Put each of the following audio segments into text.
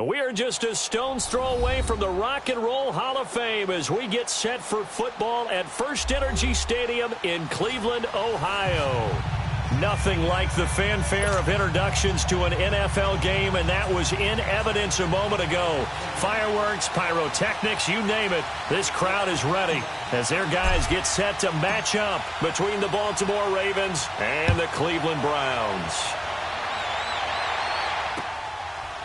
We are just a stone's throw away from the Rock and Roll Hall of Fame as we get set for football at First Energy Stadium in Cleveland, Ohio. Nothing like the fanfare of introductions to an NFL game, and that was in evidence a moment ago. Fireworks, pyrotechnics, you name it. This crowd is ready as their guys get set to match up between the Baltimore Ravens and the Cleveland Browns.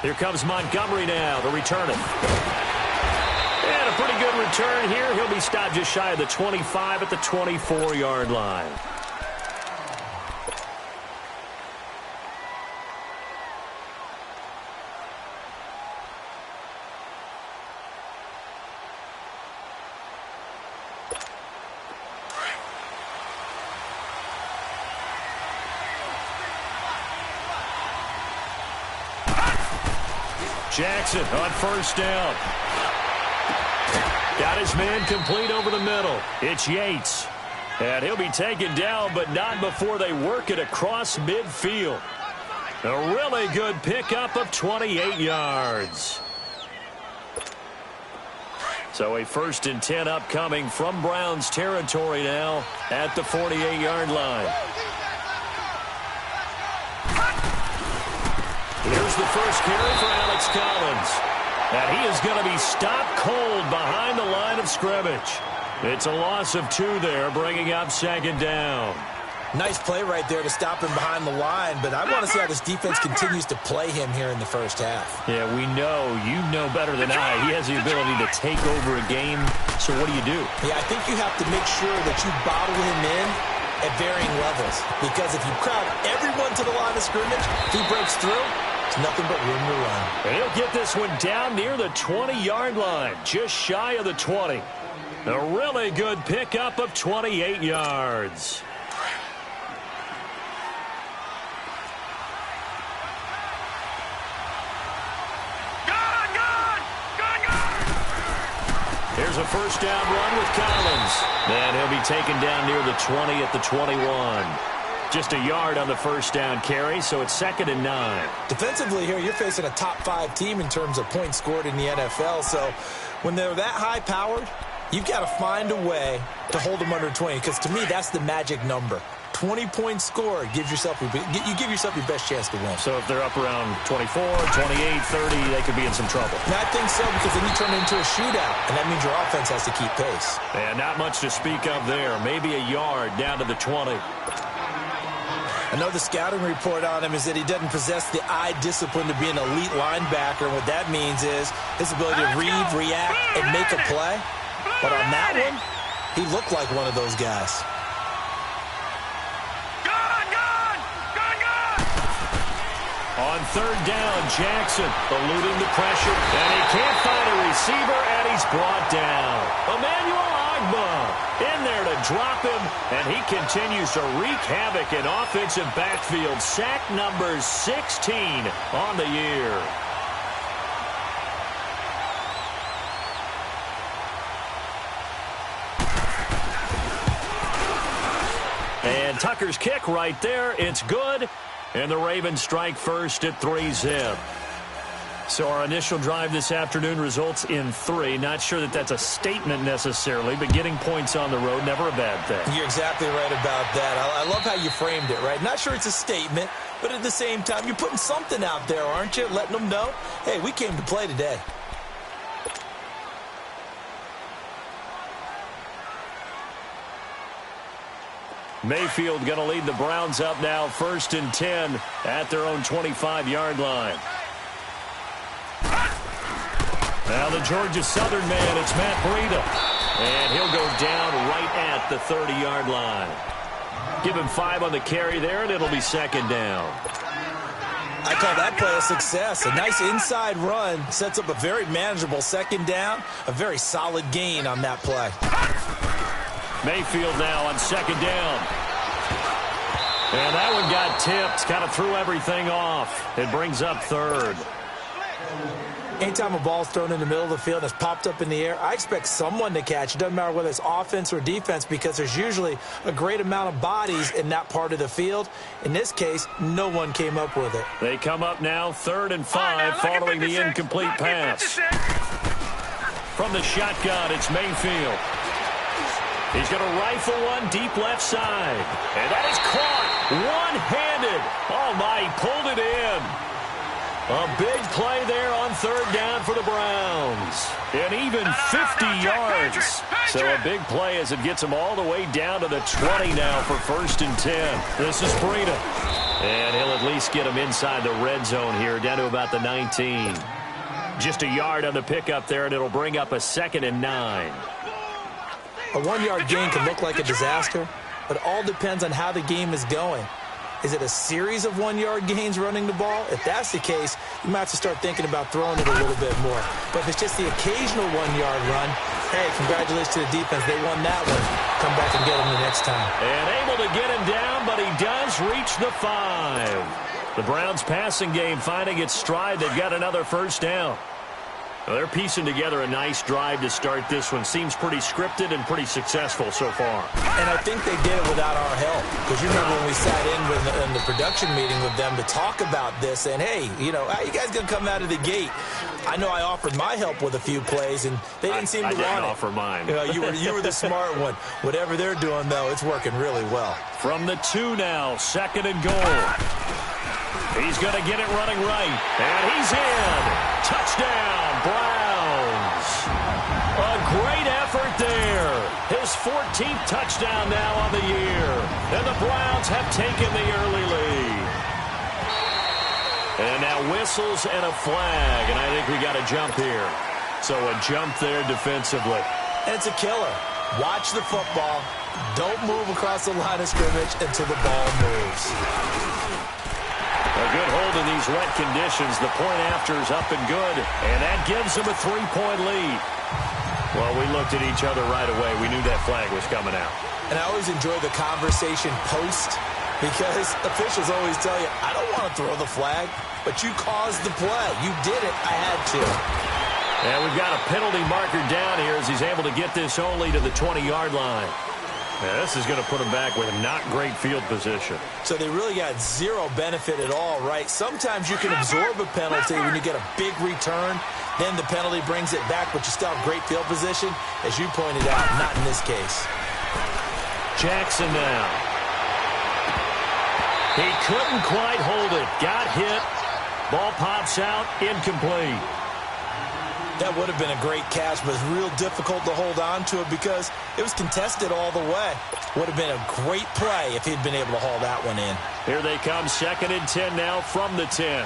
Here comes Montgomery now to return it. And a pretty good return here. He'll be stopped just shy of the 25 at the 24-yard line. Jackson on first down. Got his man complete over the middle. It's Yates. And he'll be taken down, but not before they work it across midfield. A really good pickup of 28 yards. So a 1st and 10 upcoming from Browns territory now at the 48-yard line. Here's the first carry for Alex Collins. And he is going to be stopped cold behind the line of scrimmage. It's a loss of 2 there, bringing up 2nd down. Nice play right there to stop him behind the line, but I want to see how this defense continues to play him here in the first half. Yeah, we know. You know better than I. He has the ability to take over a game. So what do you do? Yeah, I think you have to make sure that you bottle him in at varying levels. Because if you crowd everyone to the line of scrimmage, if he breaks through, it's nothing but room to run. And he'll get this one down near the 20-yard line, just shy of the 20. A really good pickup of 28 yards. Here's a first down run with Collins. And he'll be taken down near the 20 at the 21. Just a yard on the first down carry, so it's 2nd and 9. Defensively here, you're facing a top-5 team in terms of points scored in the NFL. So when they're that high-powered, you've got to find a way to hold them under 20. Because to me, that's the magic number. 20 points scored, you give yourself your best chance to win. So if they're up around 24, 28, 30, they could be in some trouble. And I think so, because then you turn it into a shootout, and that means your offense has to keep pace. And not much to speak of there. Maybe a yard down to the 20. I know the scouting report on him is that he doesn't possess the eye discipline to be an elite linebacker. And what that means is his ability to read, react, and make a play. But on that one, he looked like one of those guys. On 3rd down, Jackson eluding the pressure. And he can't find a receiver, and he's brought down. Emmanuel Ogbah in there to drop him, and he continues to wreak havoc in offensive backfield. Sack number 16 on the year. And Tucker's kick right there. It's good. And the Ravens strike first at 3-zip. So our initial drive this afternoon results in 3. Not sure that that's a statement necessarily, but getting points on the road, never a bad thing. You're exactly right about that. I love how you framed it, right? Not sure it's a statement, but at the same time, you're putting something out there, aren't you? Letting them know, hey, we came to play today. Mayfield going to lead the Browns up now, 1st and 10 at their own 25-yard line. Now the Georgia Southern man, it's Matt Breida. And he'll go down right at the 30-yard line. Give him 5 on the carry there, and it'll be 2nd down. I call that play a success. A nice inside run sets up a very manageable 2nd down. A very solid gain on that play. Mayfield now on 2nd down. And that one got tipped. Kind of threw everything off. It brings up 3rd. Anytime a ball's thrown in the middle of the field and it's popped up in the air, I expect someone to catch. It doesn't matter whether it's offense or defense because there's usually a great amount of bodies in that part of the field. In this case, no one came up with it. They come up now 3rd and 5 following the incomplete pass. From the shotgun, it's Mayfield. He's going to rifle one deep left side. And that is caught one-handed. Oh, my, he pulled it in. A big play there on 3rd down for the Browns. And even 50 yards. So a big play as it gets them all the way down to the 20 now for 1st and 10. This is Breida. And he'll at least get them inside the red zone here, down to about the 19. Just a yard on the pickup there, and it'll bring up a 2nd and 9. A 1-yard gain can look like a disaster, but it all depends on how the game is going. Is it a series of 1-yard gains running the ball? If that's the case, you might have to start thinking about throwing it a little bit more. But if it's just the occasional 1-yard run, hey, congratulations to the defense. They won that one. Come back and get him the next time. And able to get him down, but he does reach the 5. The Browns passing game finding its stride. They've got another 1st down. Well, they're piecing together a nice drive to start this one. Seems pretty scripted and pretty successful so far. And I think they did it without our help. Because you remember when we sat in the production meeting with them to talk about this, and hey, you guys going to come out of the gate. I know I offered my help with a few plays, and they didn't seem to want it. I didn't offer mine. You were the smart one. Whatever they're doing, though, it's working really well. From the 2 now, 2nd and goal. He's going to get it running right. And he's in. Touchdown, Browns. A great effort there. His 14th touchdown now on the year. And the Browns have taken the early lead. And now whistles and a flag. And I think we got a jump here. So a jump there defensively. And it's a killer. Watch the football. Don't move across the line of scrimmage until the ball moves. A good hold in these wet conditions. The point after is up and good. And that gives them a 3-point lead. Well, we looked at each other right away. We knew that flag was coming out. And I always enjoy the conversation post because officials always tell you, I don't want to throw the flag, but you caused the play. You did it. I had to. And we've got a penalty marker down here as he's able to get this only to the 20-yard line. Yeah, this is going to put him back with not great field position. So they really got zero benefit at all, right? Sometimes you can absorb a penalty when you get a big return. Then the penalty brings it back, but you still have great field position. As you pointed out, not in this case. Jackson now. He couldn't quite hold it. Got hit. Ball pops out. Incomplete. That would have been a great catch, but it's real difficult to hold on to it because it was contested all the way. Would have been a great play if he'd been able to haul that one in. Here they come, 2nd and 10 now from the 10.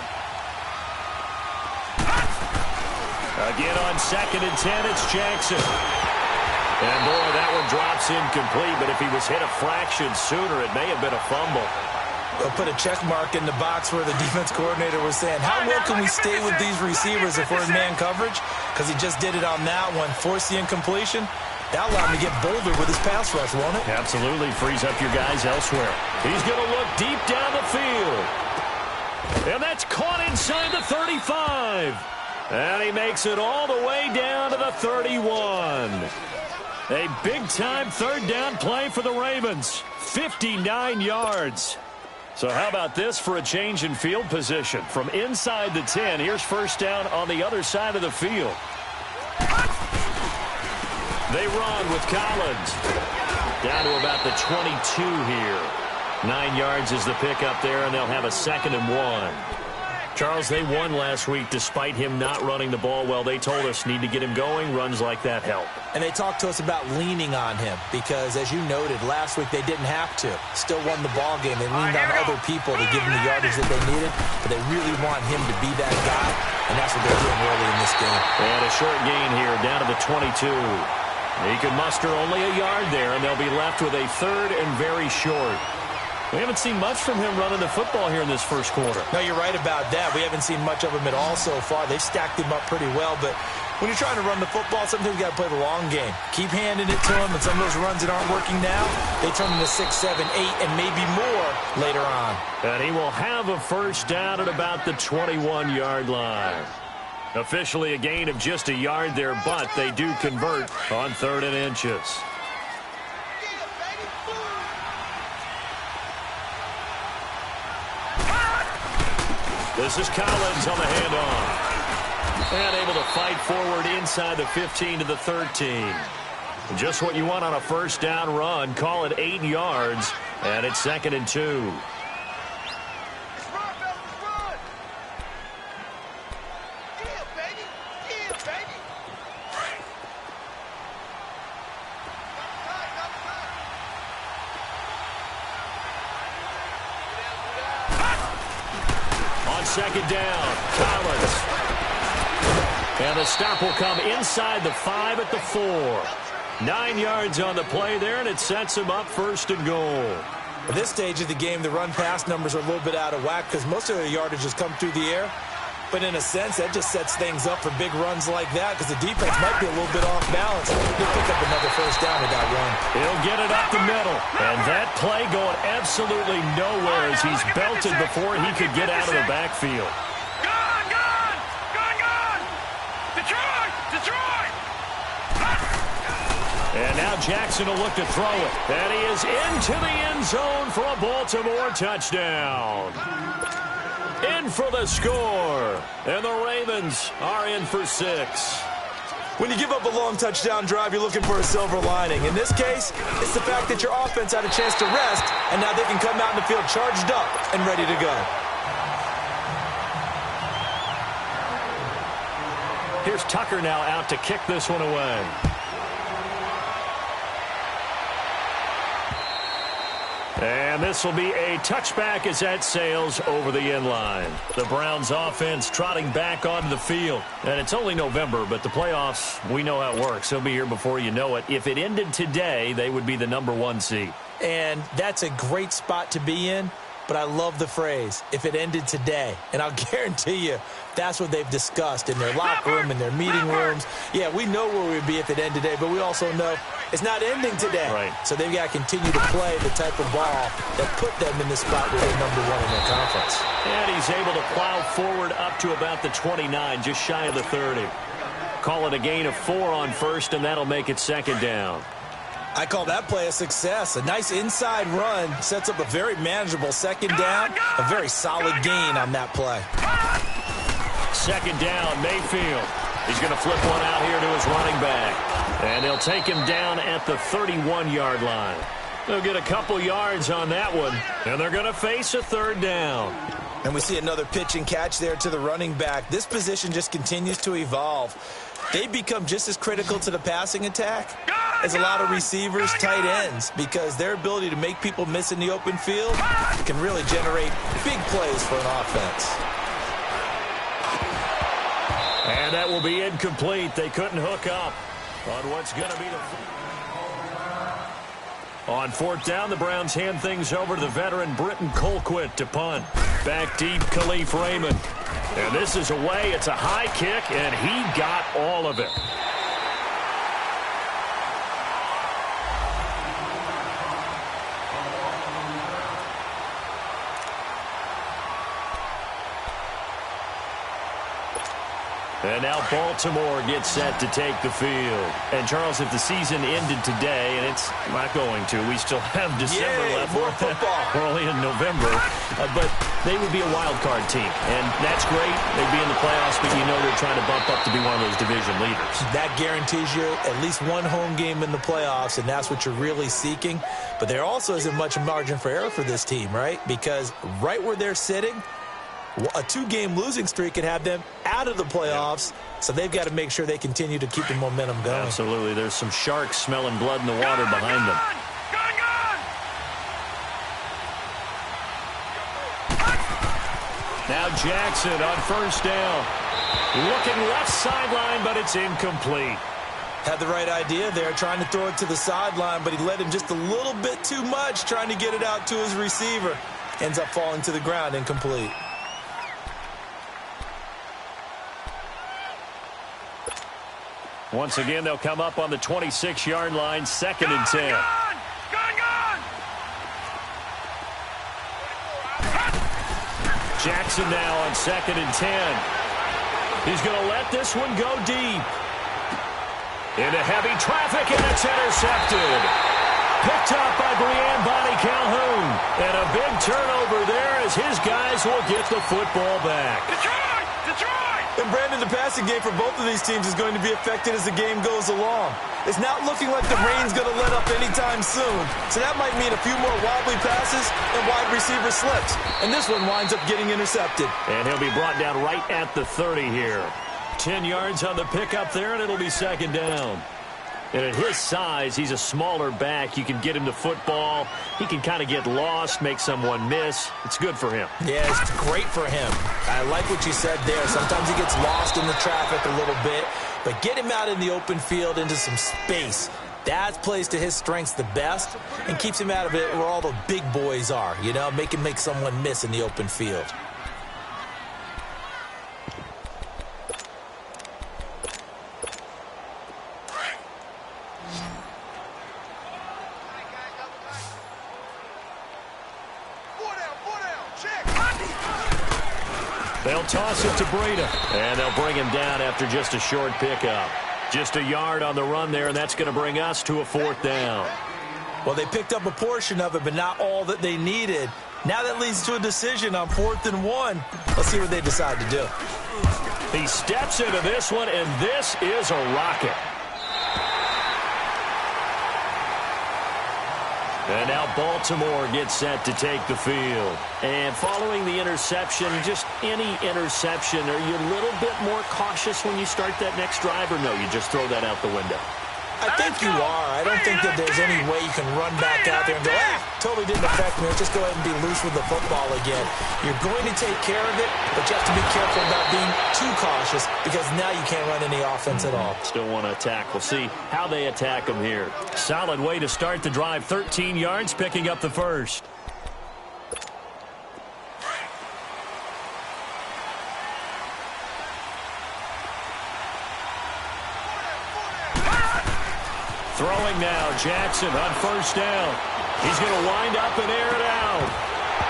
Again on 2nd and 10, it's Jackson. And boy, that one drops incomplete, but if he was hit a fraction sooner, it may have been a fumble. They'll put a check mark in the box where the defense coordinator was saying, how well can we stay with these receivers if we're in man coverage? Because he just did it on that one, forced the incompletion. That'll allow him to get bolder with his pass rush, won't it? Absolutely. Frees up your guys elsewhere. He's going to look deep down the field. And that's caught inside the 35. And he makes it all the way down to the 31. A big-time 3rd down play for the Ravens. 59 yards. So how about this for a change in field position? From inside the 10, here's 1st down on the other side of the field. They run with Collins. Down to about the 22 here. 9 yards is the pickup there, and they'll have a 2nd and 1. Charles, they won last week despite him not running the ball well. They told us need to get him going. Runs like that help. And they talked to us about leaning on him because, as you noted, last week they didn't have to. Still won the ball game. They leaned on other people to give them the yardage that they needed, but they really want him to be that guy, and that's what they're doing early in this game. And a short gain here down to the 22. He can muster only a yard there, and they'll be left with a 3rd and very short. We haven't seen much from him running the football here in this first quarter. No, you're right about that. We haven't seen much of him at all so far. They've stacked him up pretty well, but when you're trying to run the football, sometimes you got to play the long game. Keep handing it to him, and some of those runs that aren't working now, they turn into 6, 7, 8, and maybe more later on. And he will have a 1st down at about the 21-yard line. Officially a gain of just a yard there, but they do convert on 3rd and inches. This is Collins on the handoff. And able to fight forward inside the 15 to the 13. Just what you want on a first down run. Call it 8 yards, and it's 2nd and 2. Second down, Collins. And the stop will come inside the 5 at the 4. 9 yards on the play there, and it sets him up 1st and goal. At this stage of the game, the run-pass numbers are a little bit out of whack because most of their yardage has come through the air. But in a sense, that just sets things up for big runs like that because the defense might be a little bit off balance. He'll pick up another first down with that run. He'll get it up the middle. And that play going absolutely nowhere as he's belted before he could get out of the backfield. Gone! Detroit! And now Jackson will look to throw it. And he is into the end zone for a Baltimore touchdown. In for the score. And the Ravens are in for 6. When you give up a long touchdown drive, you're looking for a silver lining. In this case, it's the fact that your offense had a chance to rest, and now they can come out in the field charged up and ready to go. Here's Tucker now out to kick this one away. And this will be a touchback as that sails over the end line. The Browns offense trotting back onto the field. And it's only November, but the playoffs, we know how it works. They'll be here before you know it. If it ended today, they would be the #1 seed. And that's a great spot to be in. But I love the phrase, if it ended today. And I'll guarantee you, that's what they've discussed in their locker room, in their meeting rooms. Yeah, we know where we'd be if it ended today, but we also know it's not ending today. Right. So they've got to continue to play the type of ball that put them in the spot where they're #1 in their conference. And he's able to plow forward up to about the 29, just shy of the 30. Call it a gain of 4 on 1st, and that'll make it 2nd down. I call that play a success. A nice inside run sets up a very manageable 2nd down. A very solid gain on that play. 2nd down, Mayfield. He's going to flip one out here to his running back. And he'll take him down at the 31-yard line. They'll get a couple yards on that one, and they're going to face a 3rd down. And we see another pitch and catch there to the running back. This position just continues to evolve. They become just as critical to the passing attack as a lot of receivers, tight ends, because their ability to make people miss in the open field can really generate big plays for an offense. And that will be incomplete. They couldn't hook up on what's going to be the... On 4th down, the Browns hand things over to the veteran Britton Colquitt to punt. Back deep, Khalif Raymond. And this is away. It's a high kick, and he got all of it. And now Baltimore gets set to take the field. And, Charles, if the season ended today, and it's not going to, we still have December left. More football. We're only in November. But they would be a wild card team. And that's great. They'd be in the playoffs, but you know they're trying to bump up to be one of those division leaders. That guarantees you at least one home game in the playoffs, and that's what you're really seeking. But there also isn't much margin for error for this team, right? Because right where they're sitting, a 2-game losing streak can have them out of the playoffs, so they've got to make sure they continue to keep the momentum going. Absolutely. There's some sharks smelling blood in the water behind them. Now Jackson on 1st down. Looking left sideline, but it's incomplete. Had the right idea there, trying to throw it to the sideline, but he led him just a little bit too much, trying to get it out to his receiver. Ends up falling to the ground, incomplete. Once again, they'll come up on the 26-yard line, 2nd and 10. Jackson now on 2nd and 10. He's going to let this one go deep. Into heavy traffic, and it's intercepted. Picked up by Brian Bonnie Calhoun. And a big turnover there as his guys will get the football back. Detroit! Detroit! And Brandon, the passing game for both of these teams is going to be affected as the game goes along. It's not looking like the rain's going to let up anytime soon. So that might mean a few more wobbly passes and wide receiver slips. And this one winds up getting intercepted. And he'll be brought down right at the 30 here. 10 yards on the pickup there, and it'll be second down. And at his size, he's a smaller back. You can get him the football. He can kind of get lost, make someone miss. It's good for him. Yeah, it's great for him. I like what you said there. Sometimes he gets lost in the traffic a little bit, but get him out in the open field into some space. That plays to his strengths the best and keeps him out of it where all the big boys are, you know, make him make someone miss in the open field. They'll toss it to Breida, and they'll bring him down after just a short pickup. Just a yard on the run there, and that's going to bring us to a fourth down. Well, they picked up a portion of it, but not all that they needed. Now that leads to a decision on 4th and 1. Let's see what they decide to do. He steps into this one, and this is a rocket. And now Baltimore gets set to take the field. And following the interception, just any interception, are you a little bit more cautious when you start that next drive, or no, you just throw that out the window? I think you are. I don't think that there's any way you can run back out there and go, totally didn't affect me. Just go ahead and be loose with the football again. You're going to take care of it, but you have to be careful about being too cautious because now you can't run any offense at all. Still want to attack. We'll see how they attack them here. Solid way to start the drive. 13 yards, picking up the first. Throwing now, Jackson on first down. He's going to wind up and air it out.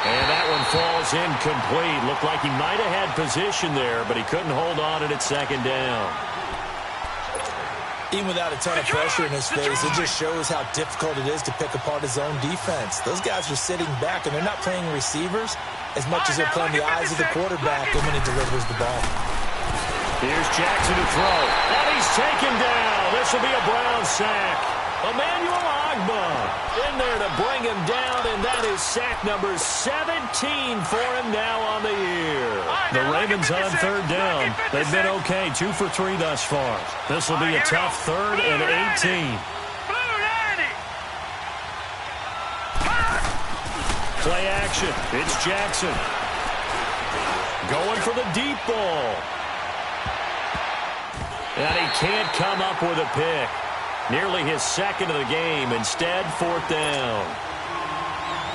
And that one falls incomplete. Looked like he might have had position there, but he couldn't hold on at second down. Even without a ton of pressure in his face, it just shows how difficult it is to pick apart his own defense. Those guys are sitting back, and they're not playing receivers as much as they're playing the eyes of the quarterback when he delivers the ball. Here's Jackson to throw. And he's taken down. This will be a Brown sack. Emmanuel Ogbah in there to bring him down, and that is sack number 17 for him now on the year. The Ravens on third down. They've been okay, 2 for 3 thus far. This will be a tough 3rd and 18. Play action. It's Jackson. Going for the deep ball. And he can't come up with a pick. Nearly his second of the game. Instead, 4th down.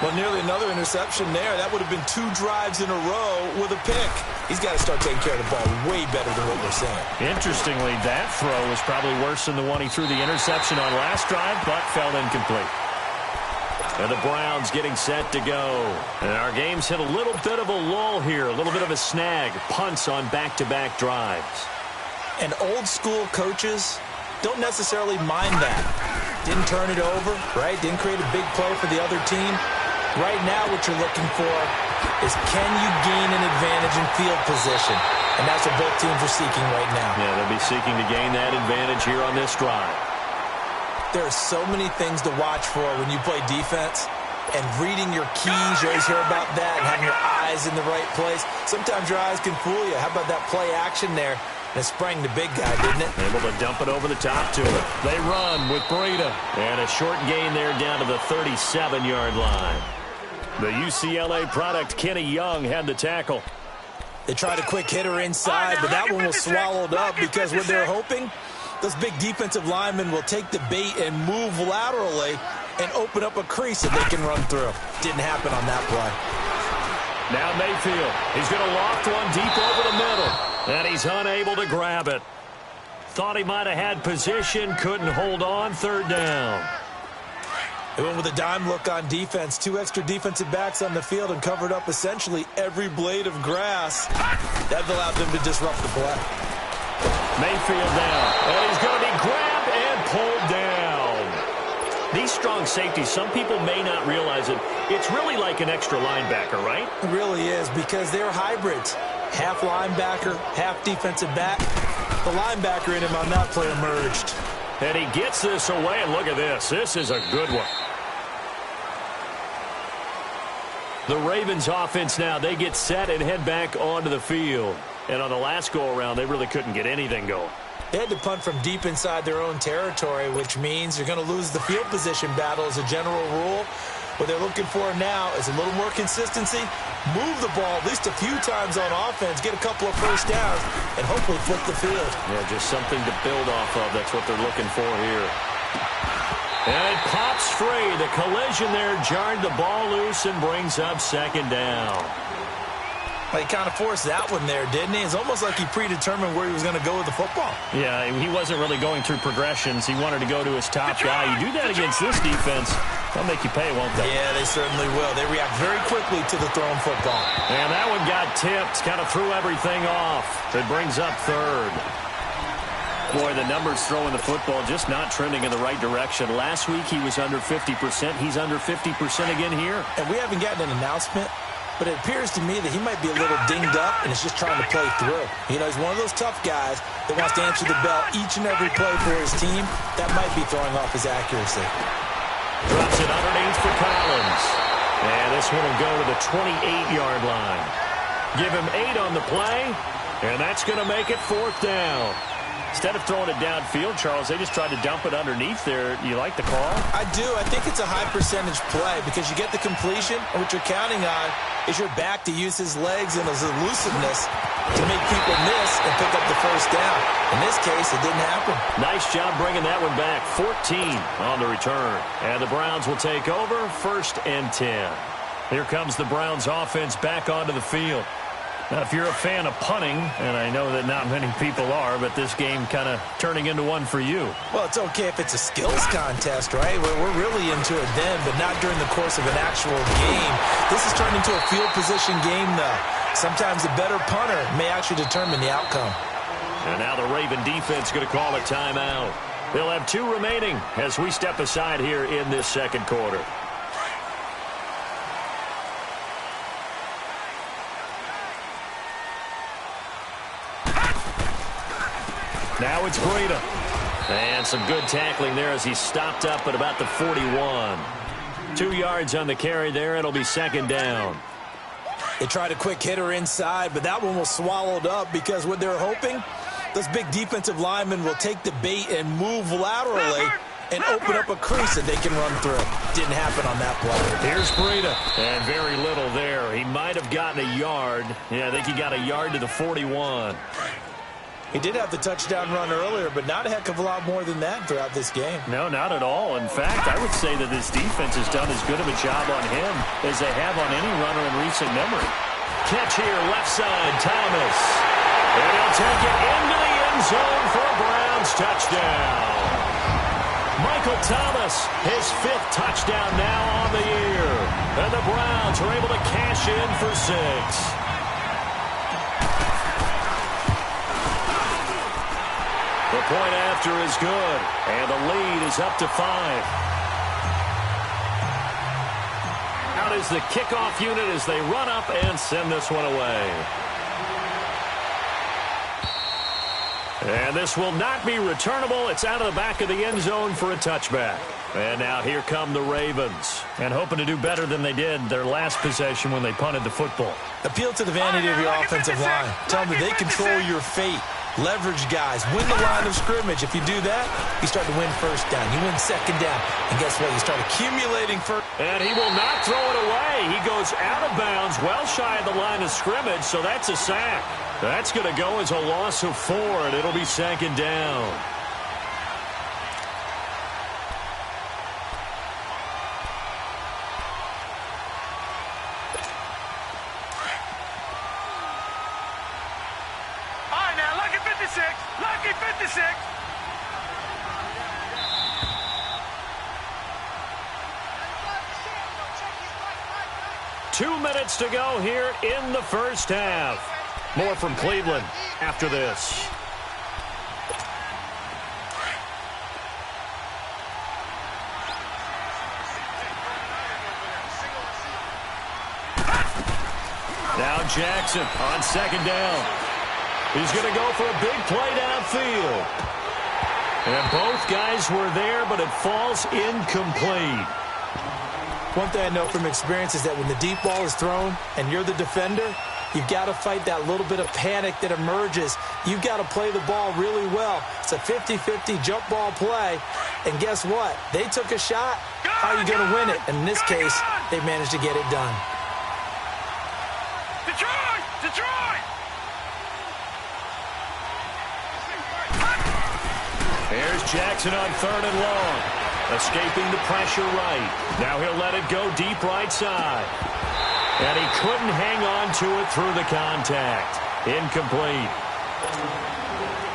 Well, nearly another interception there. That would have been 2 drives in a row with a pick. He's got to start taking care of the ball way better than what we're saying. Interestingly, that throw was probably worse than the one he threw the interception on last drive, but fell incomplete. And the Browns getting set to go. And our game's hit a little bit of a lull here, a little bit of a snag. Punts on back-to-back drives. And old-school coaches don't necessarily mind that. Didn't turn it over, right? Didn't create a big play for the other team. Right now what you're looking for is can you gain an advantage in field position? And that's what both teams are seeking right now. Yeah, they'll be seeking to gain that advantage here on this drive. There are so many things to watch for when you play defense. And reading your keys, you always hear about that, and having your eyes in the right place. Sometimes your eyes can fool you. How about that play action there? And it sprang the big guy, didn't it? Able to dump it over the top to it. They run with Breida. And a short gain there down to the 37-yard line. The UCLA product, Kenny Young, had the tackle. They tried a quick hitter inside, but that one was swallowed up because what they're hoping, those big defensive linemen will take the bait and move laterally and open up a crease that they can run through. Didn't happen on that play. Now Mayfield. He's going to loft one deep over the middle. And he's unable to grab it. Thought he might have had position. Couldn't hold on. 3rd down. They went with a dime look on defense. 2 extra defensive backs on the field and covered up essentially every blade of grass. That allowed them to disrupt the play. Mayfield down. And he's going to be grabbed and pulled down. These strong safeties, some people may not realize it. It's really like an extra linebacker, right? It really is, because they're hybrids. Half linebacker, half defensive back. The linebacker in him on that play emerged. And he gets this away, and look at this. This is a good one. The Ravens offense now, they get set and head back onto the field. And on the last go-around, they really couldn't get anything going. They had to punt from deep inside their own territory, which means you're going to lose the field position battle as a general rule. What they're looking for now is a little more consistency, move the ball at least a few times on offense, get a couple of first downs, and hopefully flip the field. Yeah, just something to build off of. That's what they're looking for here. And it pops free. The collision there jarred the ball loose and brings up second down. Well, he kind of forced that one there, didn't he? It's almost like he predetermined where he was going to go with the football. Yeah, he wasn't really going through progressions. He wanted to go to his top guy. You do that against this defense, they'll make you pay, won't they? Yeah, they certainly will. They react very quickly to the thrown football. And that one got tipped, kind of threw everything off. It brings up third. Boy, the numbers throwing the football just not trending in the right direction. Last week he was under 50%. He's under 50% again here. And we haven't gotten an announcement, but it appears to me that he might be a little dinged up and is just trying to play through. You know, he's one of those tough guys that wants to answer the bell each and every play for his team. That might be throwing off his accuracy. Drops it underneath for Collins. And this one will go to the 28-yard line. Give him 8 on the play, and that's going to make it fourth down. Instead of throwing it downfield, Charles, they just tried to dump it underneath there. You like the call? I do. I think it's a high percentage play because you get the completion, and what you're counting on is your back to use his legs and his elusiveness to make people miss and pick up the first down. In this case, it didn't happen. Nice job bringing that one back. 14 on the return. And the Browns will take over, 1st and 10. Here comes the Browns offense back onto the field. Now, if you're a fan of punting, and I know that not many people are, but this game kind of turning into one for you. Well, it's okay if it's a skills contest, right? We're really into it then, but not during the course of an actual game. This is turned into a field position game, though. Sometimes the better punter may actually determine the outcome. And now the Raven defense going to call a timeout. They'll have 2 remaining as we step aside here in this second quarter. Now it's Breida. And some good tackling there as he stopped up at about the 41. 2 yards on the carry there. It'll be second down. They tried a quick hitter inside, but that one was swallowed up because what they're hoping, those big defensive linemen will take the bait and move laterally and open up a crease that they can run through. Didn't happen on that play. Here's Breida. And very little there. He might have gotten a yard. Yeah, I think he got a yard to the 41. He did have the touchdown run earlier, but not a heck of a lot more than that throughout this game. No, not at all. In fact, I would say that this defense has done as good of a job on him as they have on any runner in recent memory. Catch here, left side, Thomas. And he'll take it into the end zone for a Browns touchdown. Michael Thomas, his 5th touchdown now on the year. And the Browns are able to cash in for 6. The point after is good, and the lead is up to 5. Out is the kickoff unit as they run up and send this one away. And this will not be returnable. It's out of the back of the end zone for a touchback. And now here come the Ravens, and hoping to do better than they did their last possession when they punted the football. Appeal to the vanity of your offensive line. Tell them that they control your fate. Leverage guys. Win the line of scrimmage. If you do that, you start to win first down. You win second down. And guess what? You start accumulating first. And he will not throw it away. He goes out of bounds, well shy of the line of scrimmage, so that's a sack. That's going to go as a loss of 4, and it'll be second down. Lucky 56. 2 minutes to go here in the first half. More from Cleveland after this. Jackson on second down. He's going to go for a big play downfield. And both guys were there, but it falls incomplete. One thing I know from experience is that when the deep ball is thrown and you're the defender, you've got to fight that little bit of panic that emerges. You've got to play the ball really well. It's a 50-50 jump ball play. And guess what? They took a shot. How are you going to win it? And in this case, they managed to get it done. Detroit! Detroit! There's Jackson on third and long. Escaping the pressure right. Now he'll let it go deep right side. And he couldn't hang on to it through the contact. Incomplete.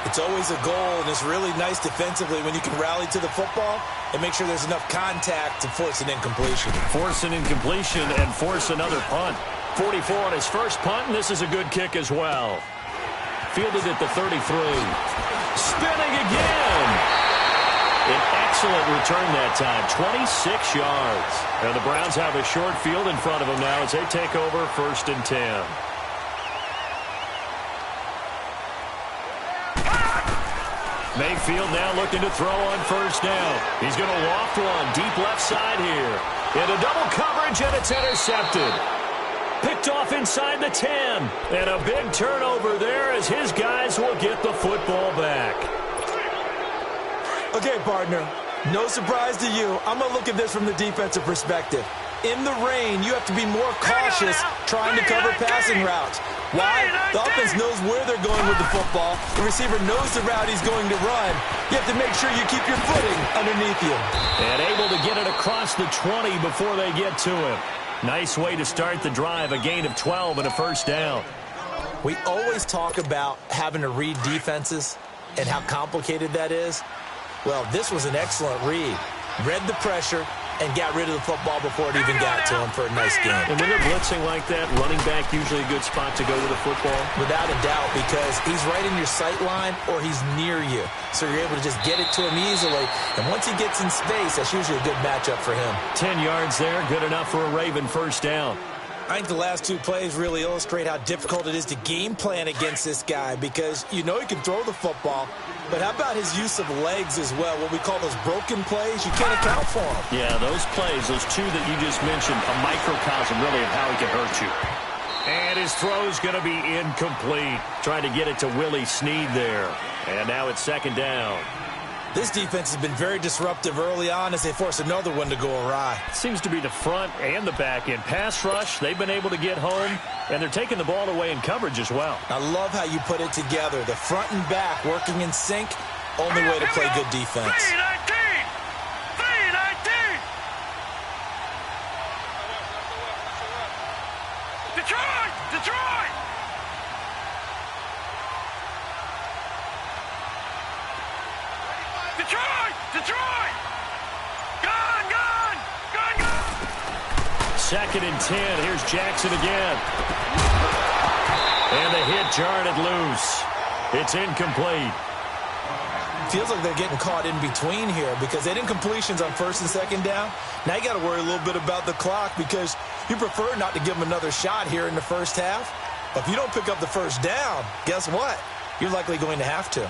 It's always a goal, and it's really nice defensively when you can rally to the football and make sure there's enough contact to force an incompletion. Force an incompletion and force another punt. 44 on his first punt, and this is a good kick as well. Fielded at the 33. Spinning again. An excellent return that time, 26 yards. And the Browns have a short field in front of them now as they take over 1st and 10. Mayfield now looking to throw on 1st down. He's going to loft one deep left side here. Into double coverage, and it's intercepted. Picked off inside the 10. And a big turnover there as his guys will get the football back. Okay, partner, no surprise to you. I'm going to look at this from the defensive perspective. In the rain, you have to be more cautious trying to cover passing routes. Why? The offense knows where they're going with the football. The receiver knows the route he's going to run. You have to make sure you keep your footing underneath you. And able to get it across the 20 before they get to him. Nice way to start the drive, a gain of 12 and a 1st down. We always talk about having to read defenses and how complicated that is. Well, this was an excellent read. Read the pressure and got rid of the football before it even got to him for a nice game. And when they're blitzing like that, running back usually a good spot to go with the football? Without a doubt, because he's right in your sight line or he's near you. So you're able to just get it to him easily. And once he gets in space, that's usually a good matchup for him. 10 yards there, good enough for a Raven 1st down. I think the last 2 plays really illustrate how difficult it is to game plan against this guy because you know he can throw the football, but how about his use of legs as well, what we call those broken plays? You can't account for them. Yeah, those plays, those 2 that you just mentioned, a microcosm really of how he can hurt you. And his throw's going to be incomplete. Trying to get it to Willie Snead there. And now it's 2nd down. This defense has been very disruptive early on as they force another one to go awry. Seems to be the front and the back end. Pass rush, they've been able to get home, and they're taking the ball away in coverage as well. I love how you put it together. The front and back working in sync, only way to play good defense. 3-19! Detroit! Detroit! Detroit! Detroit! Gone! Gone! Gone! Gone! 2nd and 10. Here's Jackson again. And the hit jarred it loose. It's incomplete. Feels like they're getting caught in between here because they didn't completions on 1st and 2nd down. Now you got to worry a little bit about the clock because you prefer not to give them another shot here in the 1st half. But if you don't pick up the 1st down, guess what? You're likely going to have to.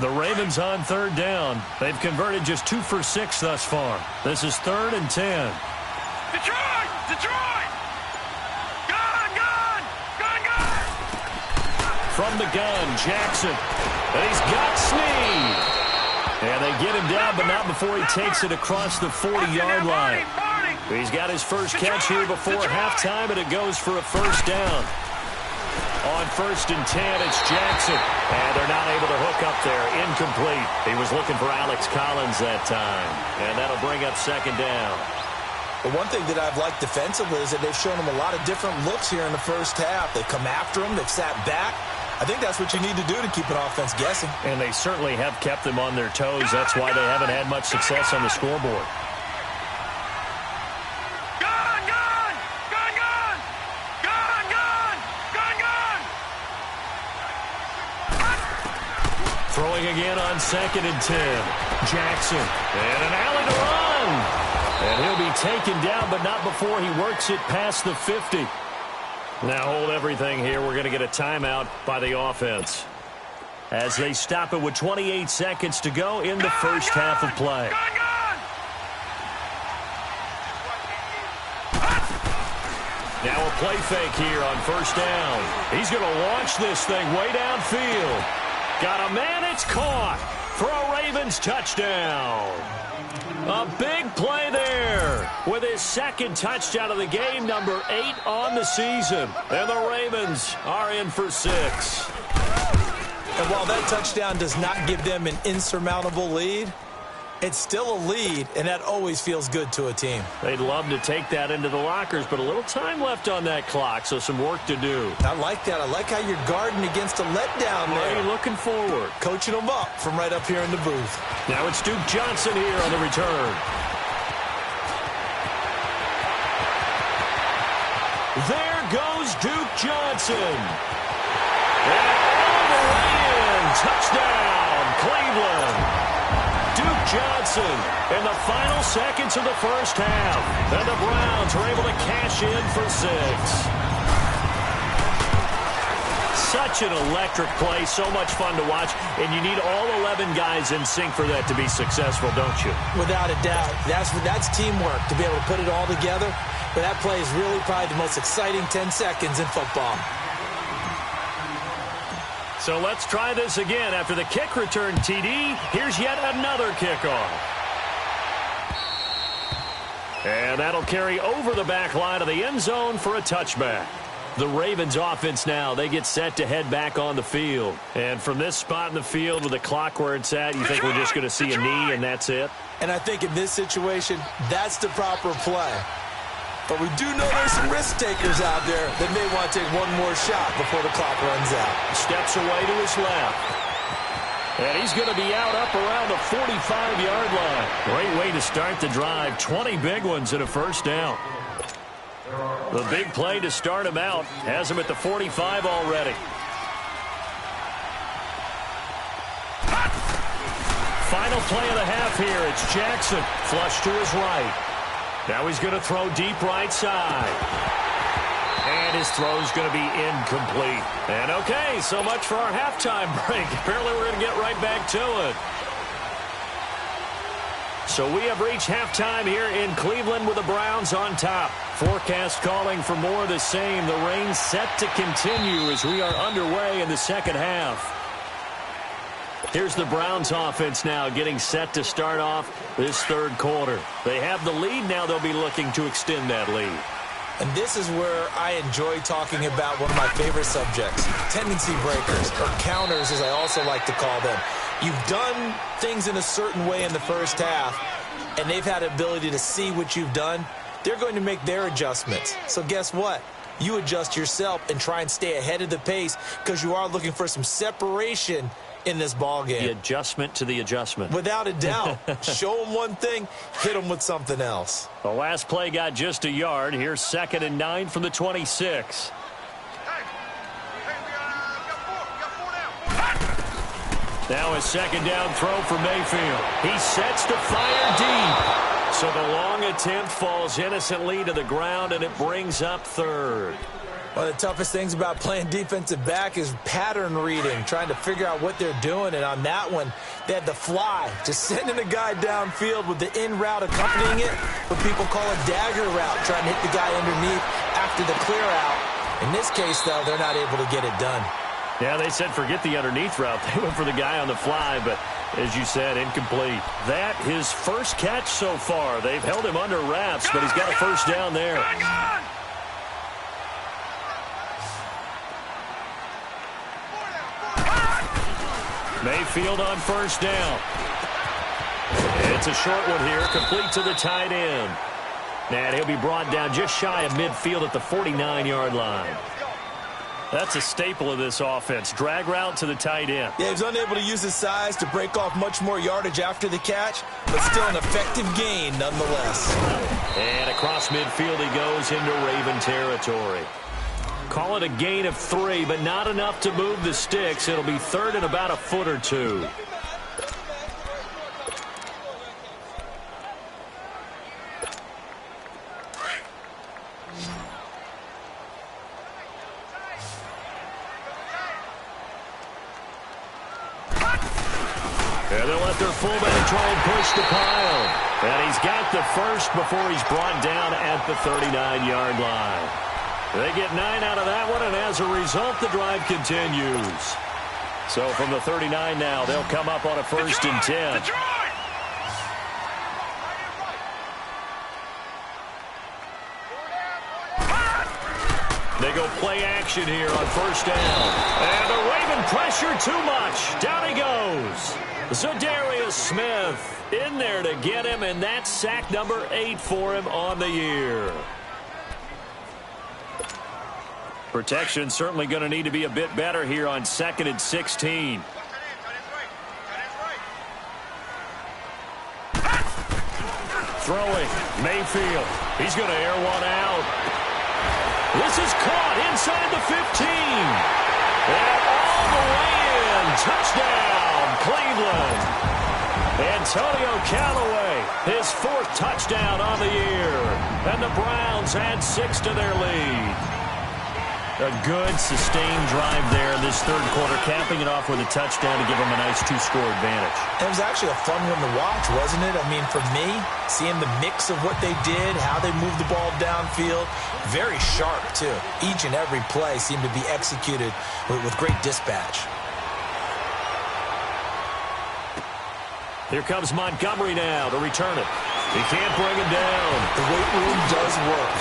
The Ravens on 3rd down. They've converted just 2 for 6 thus far. This is 3rd and 10. Detroit! Detroit! Gone! Gone! Gone! Gone! From the gun, Jackson. And he's got Snead. And they get him down, but not before he takes it across the 40-yard line. He's got his first catch here before halftime, and it goes for a 1st down. On 1st and 10, it's Jackson. And they're not able to hook up there. Incomplete. He was looking for Alex Collins that time. And that'll bring up 2nd down. But one thing that I've liked defensively is that they've shown him a lot of different looks here in the 1st half. They've come after him. They've sat back. I think that's what you need to do to keep an offense guessing. And they certainly have kept them on their toes. That's why they haven't had much success on the scoreboard. Throwing again on 2nd and 10. Jackson. And an alley to run. And he'll be taken down, but not before he works it past the 50. Now hold everything here. We're going to get a timeout by the offense, as they stop it with 28 seconds to go in the first half of play. Now a play fake here on 1st down. He's going to launch this thing way downfield. Got a man, it's caught for a Ravens touchdown. A big play there with his 2nd touchdown of the game, number 8 on the season. And the Ravens are in for 6. And while that touchdown does not give them an insurmountable lead, it's still a lead, and that always feels good to a team. They'd love to take that into the lockers, but a little time left on that clock, so some work to do. I like that. I like how you're guarding against a letdown there. Right, looking forward. Coaching them up from right up here in the booth. Now it's Duke Johnson here on the return. There goes Duke Johnson. And all the way in. Touchdown, Cleveland. Duke Johnson in the final seconds of the first half. And the Browns are able to cash in for 6. Such an electric play, so much fun to watch, and you need all 11 guys in sync for that to be successful, don't you? Without a doubt. That's teamwork, to be able to put it all together. But that play is really probably the most exciting 10 seconds in football. So let's try this again. After the kick return, TD, here's yet another kickoff. And that'll carry over the back line of the end zone for a touchback. The Ravens offense now, they get set to head back on the field. And from this spot in the field with the clock where it's at, you think we're just going to see a knee and that's it? And I think in this situation, that's the proper play. But we do know there's some risk takers out there that may want to take one more shot before the clock runs out. Steps away to his left. And he's going to be out up around the 45-yard line. Great way to start the drive. 20 big ones in a first down. The big play to start him out has him at the 45 already. Final play of the half here. It's Jackson. Flush to his right. Now he's going to throw deep right side. And his throw's going to be incomplete. And okay, so much for our halftime break. Apparently we're going to get right back to it. So we have reached halftime here in Cleveland with the Browns on top. Forecast calling for more of the same. The rain set to continue as we are underway in the second half. Here's the Browns offense now getting set to start off this third quarter. They have the lead now. They'll be looking to extend that lead. And this is where I enjoy talking about one of my favorite subjects, tendency breakers, or counters as I also like to call them. You've done things in a certain way in the first half, and they've had the ability to see what you've done. They're going to make their adjustments. So guess what? You adjust yourself and try and stay ahead of the pace because you are looking for some separation in this ball game. The adjustment to the adjustment. Without a doubt. Show them one thing, hit them with something else. The last play got just a yard. Here's 2nd and 9 from the 26. Now a 2nd down throw for Mayfield. He sets to fire deep. So the long attempt falls innocently to the ground, and it brings up 3rd. One of the toughest things about playing defensive back is pattern reading, trying to figure out what they're doing. And on that one, they had the fly, just sending a guy downfield with the in route accompanying it, what people call a dagger route, trying to hit the guy underneath after the clear out. In this case, though, they're not able to get it done. Yeah, they said forget the underneath route. They went for the guy on the fly, but as you said, incomplete. That his first catch so far. They've held him under wraps, but he's got a first down there. Mayfield on first down. It's a short one here, complete to the tight end. And he'll be brought down just shy of midfield at the 49-yard line. That's a staple of this offense. Drag route to the tight end. Yeah, he was unable to use his size to break off much more yardage after the catch, but still an effective gain nonetheless. And across midfield he goes into Raven territory. Call it a gain of 3, but not enough to move the sticks. It'll be third and about a foot or two. And they'll let their fullback try and push the pile. And he's got the first before he's brought down at the 39-yard line. They get 9 out of that one, and as a result, the drive continues. So from the 39 now, they'll come up on a first and 10. They go play action here on first down. And the Raven pressure too much. Down he goes. Za'Darius Smith in there to get him, and that's sack number 8 for him on the year. Protection certainly going to need to be a bit better here on 2nd and 16. Throwing, Mayfield. He's going to air one out. This is caught inside the 15. And all the way in. Touchdown, Cleveland. Antonio Callaway, his 4th touchdown on the year. And the Browns add 6 to their lead. A good, sustained drive there in this third quarter, capping it off with a touchdown to give them a nice 2-score advantage. It was actually a fun one to watch, wasn't it? I mean, for me, seeing the mix of what they did, how they moved the ball downfield, very sharp, too. Each and every play seemed to be executed with great dispatch. Here comes Montgomery now to return it. He can't bring him down. The weight room does work.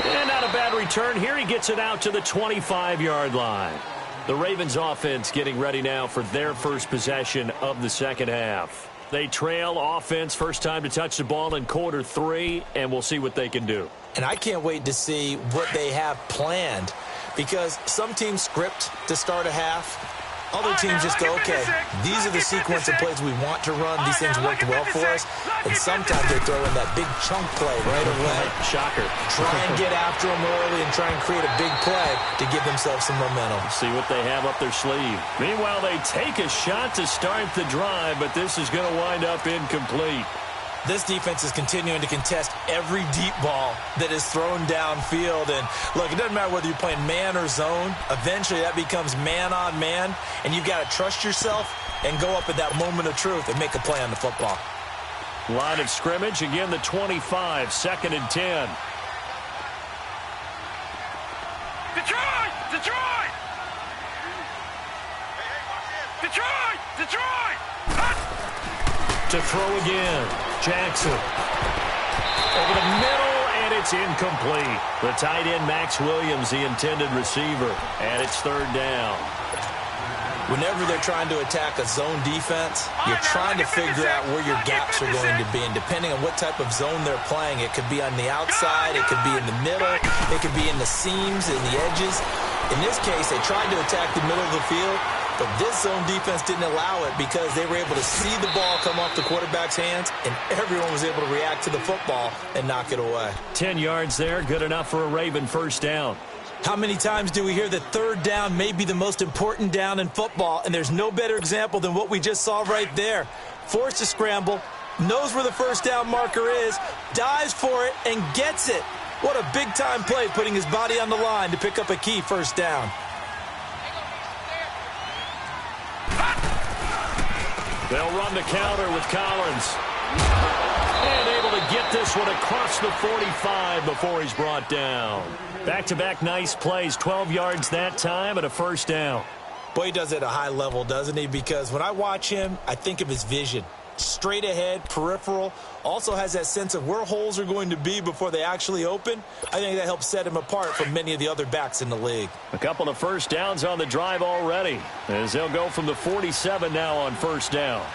And not a bad return. Here he gets it out to the 25-yard line. The Ravens offense getting ready now for their first possession of the second half. They trail offense, first time to touch the ball in quarter 3, and we'll see what they can do. And I can't wait to see what they have planned, because some teams script to start a half. Other teams just go, okay, these are the sequence of plays we want to run. These things worked well for us. And sometimes they throw in that big chunk play right away. Shocker. Try and get after them early and try and create a big play to give themselves some momentum. See what they have up their sleeve. Meanwhile, they take a shot to start the drive, but this is going to wind up incomplete. This defense is continuing to contest every deep ball that is thrown downfield. And, look, it doesn't matter whether you're playing man or zone. Eventually, that becomes man on man. And you've got to trust yourself and go up at that moment of truth and make a play on the football. Line of scrimmage, again, the 25, 2nd and 10. Detroit! Detroit! Detroit! Detroit! To throw again. Jackson. Over the middle, and it's incomplete. The tight end, Max Williams, the intended receiver. And it's 3rd down. Whenever they're trying to attack a zone defense, you're trying to figure out where your gaps are going to be. And depending on what type of zone they're playing, it could be on the outside, it could be in the middle, it could be in the seams and the edges. In this case, they tried to attack the middle of the field, but this zone defense didn't allow it because they were able to see the ball come off the quarterback's hands, and everyone was able to react to the football and knock it away. 10 yards there, good enough for a Raven first down. How many times do we hear that third down may be the most important down in football, and there's no better example than what we just saw right there. Forced to scramble, knows where the first down marker is, dives for it, and gets it. What a big-time play, putting his body on the line to pick up a key first down. They'll run the counter with Collins. And able to get this one across the 45 before he's brought down. Back-to-back nice plays, 12 yards that time and a first down. Boy, he does it at a high level, doesn't he? Because when I watch him, I think of his vision. Straight ahead, peripheral, also has that sense of where holes are going to be before they actually open. I think that helps set him apart from many of the other backs in the league. A couple of first downs on the drive already, as they'll go from the 47 now on first down.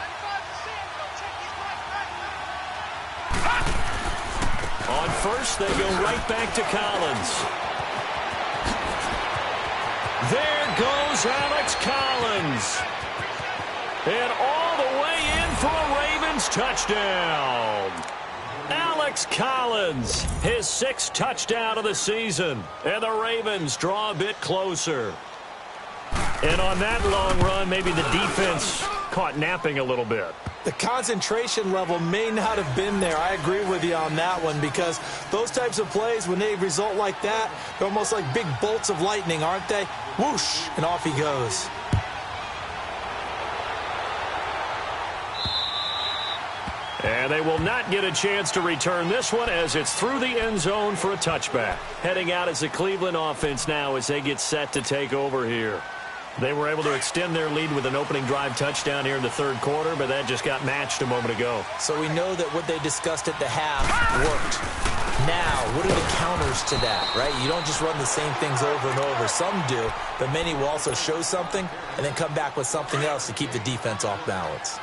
On first, they go right back to Collins. There goes Alex Collins. And all the way in for a Ravens touchdown. Alex Collins, his 6th touchdown of the season. And the Ravens draw a bit closer. And on that long run, maybe the defense caught napping a little bit. The concentration level may not have been there. I agree with you on that one, because those types of plays, when they result like that, they're almost like big bolts of lightning, aren't they? Whoosh, and off he goes. And they will not get a chance to return this one, as it's through the end zone for a touchback. Heading out as the Cleveland offense now as they get set to take over here. They were able to extend their lead with an opening drive touchdown here in the 3rd quarter, but that just got matched a moment ago. So we know that what they discussed at the half worked. Now, what are the counters to that, right? You don't just run the same things over and over. Some do, but many will also show something and then come back with something else to keep the defense off balance.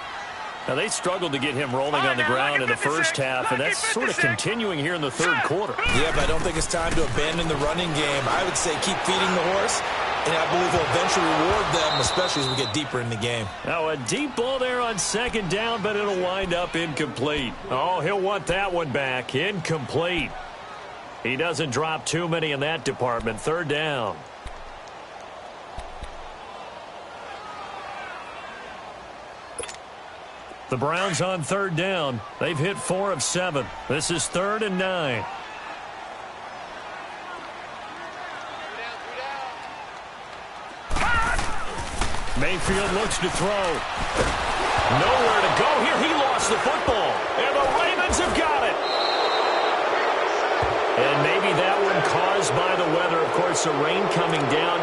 Now, they struggled to get him rolling on the ground in the first half, and that's sort of continuing here in the 3rd quarter. Yeah, but I don't think it's time to abandon the running game. I would say keep feeding the horse, and I believe he'll eventually reward them, especially as we get deeper in the game. Now, a deep ball there on 2nd down, but it'll wind up incomplete. Oh, he'll want that one back. Incomplete. He doesn't drop too many in that department. 3rd down. The Browns on 3rd down. They've hit 4 of 7. This is 3rd and 9. Mayfield looks to throw. Nowhere to go here. He lost the football. And the Ravens have got it. And maybe that one caused by the weather. Of course, the rain coming down.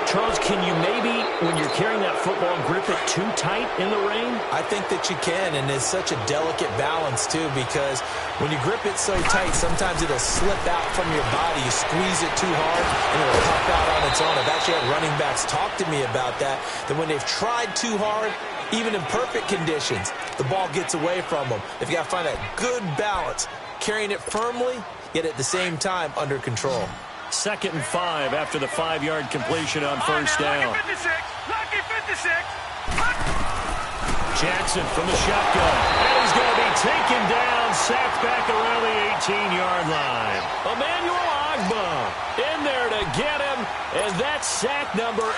Charles, can you maybe, when you're carrying that football, grip it too tight in the rain? I think that you can, and it's such a delicate balance, too, because when you grip it so tight, sometimes it'll slip out from your body. You squeeze it too hard, and it'll pop out on its own. I've actually had running backs talk to me about that when they've tried too hard, even in perfect conditions, the ball gets away from them. If you got to find that good balance, carrying it firmly, yet at the same time under control. 2nd and 5 after the 5-yard completion on 1st down. Lucky 56. Jackson from the shotgun. And he's going to be taken down, sacked back around the 18-yard line. Emmanuel Ogbah in there to get him, and that's sack number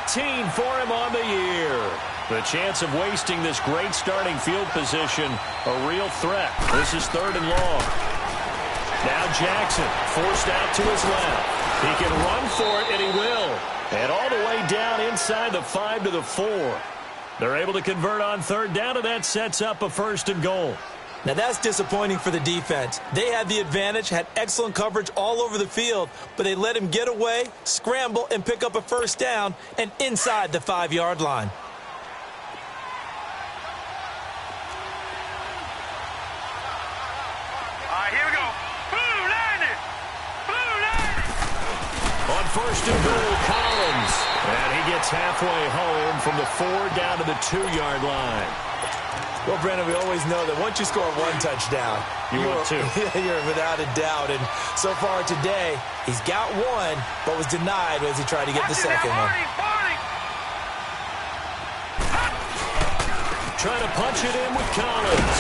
18 for him on the year. The chance of wasting this great starting field position, a real threat. This is 3rd and long. Now Jackson forced out to his left. He can run for it, and he will. And all the way down inside the 5 to the 4. They're able to convert on 3rd down, and that sets up a 1st and goal. Now that's disappointing for the defense. They had the advantage, had excellent coverage all over the field, but they let him get away, scramble, and pick up a 1st down, and inside the 5-yard line. On 1st and goal, Collins. And he gets halfway home from the 4 down to the 2-yard line. Well, Brandon, we always know that once you score 1 touchdown, you're 2. You're without a doubt. And so far today, he's got 1, but was denied as he tried to get the second one. Trying to punch it in with Collins.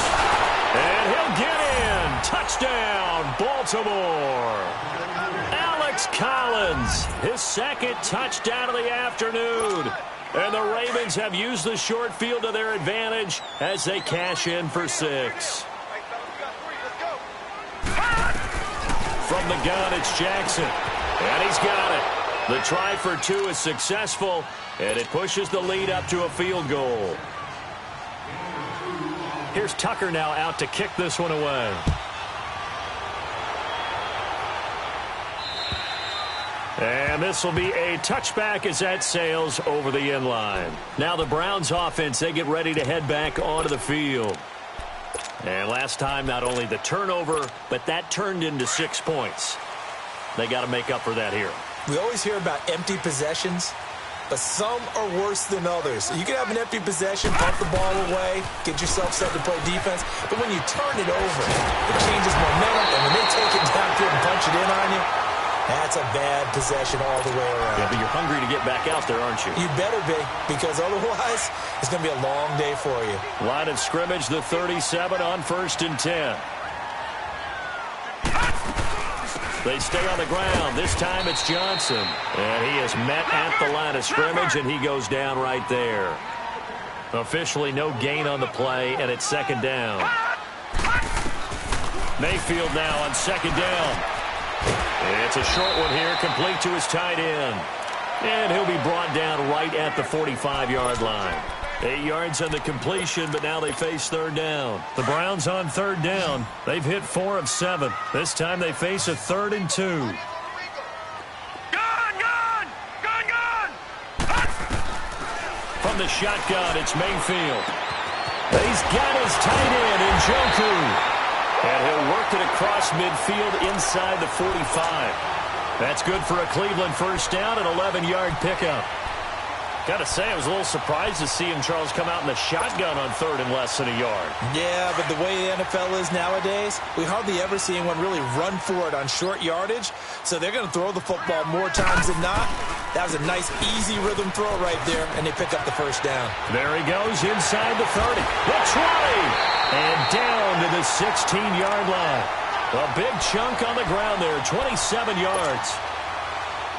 And he'll get in. Touchdown, Baltimore. Alex Collins, his 2nd touchdown of the afternoon. And the Ravens have used the short field to their advantage as they cash in for 6. From the gun, it's Jackson. And he's got it. The try for 2 is successful, and it pushes the lead up to a field goal. Here's Tucker now out to kick this one away. And this will be a touchback as that sails over the end line. Now the Browns offense, they get ready to head back onto the field. And last time, not only the turnover, but that turned into 6 points. They got to make up for that here. We always hear about empty possessions, but some are worse than others. You can have an empty possession, pump the ball away, get yourself set to play defense, but when you turn it over, it changes momentum, and when they take it downfield and punch it in on you, that's a bad possession all the way around. Yeah, but you're hungry to get back out there, aren't you? You better be, because otherwise it's going to be a long day for you. Line of scrimmage, the 37 on 1st and 10. They stay on the ground. This time it's Johnson. And he is met at the line of scrimmage, and he goes down right there. Officially no gain on the play, and it's second down. Mayfield now on second down. It's a short one here, complete to his tight end. And he'll be brought down right at the 45-yard line. 8 yards on the completion, but now they face third down. The Browns on third down. They've hit 4 of 7. This time they face a 3rd and 2. From the shotgun, it's Mayfield. He's got his tight end, Njoku. And he'll work it across midfield inside the 45. That's good for a Cleveland first down, an 11-yard pickup. Got to say, I was a little surprised to see him, Charles, come out in the shotgun on 3rd and less than a yard. Yeah, but the way the NFL is nowadays, we hardly ever see anyone really run for it on short yardage. So they're going to throw the football more times than not. That was a nice, easy rhythm throw right there, and they pick up the first down. There he goes inside the 30, the 20, and down to the 16-yard line. A big chunk on the ground there, 27 yards.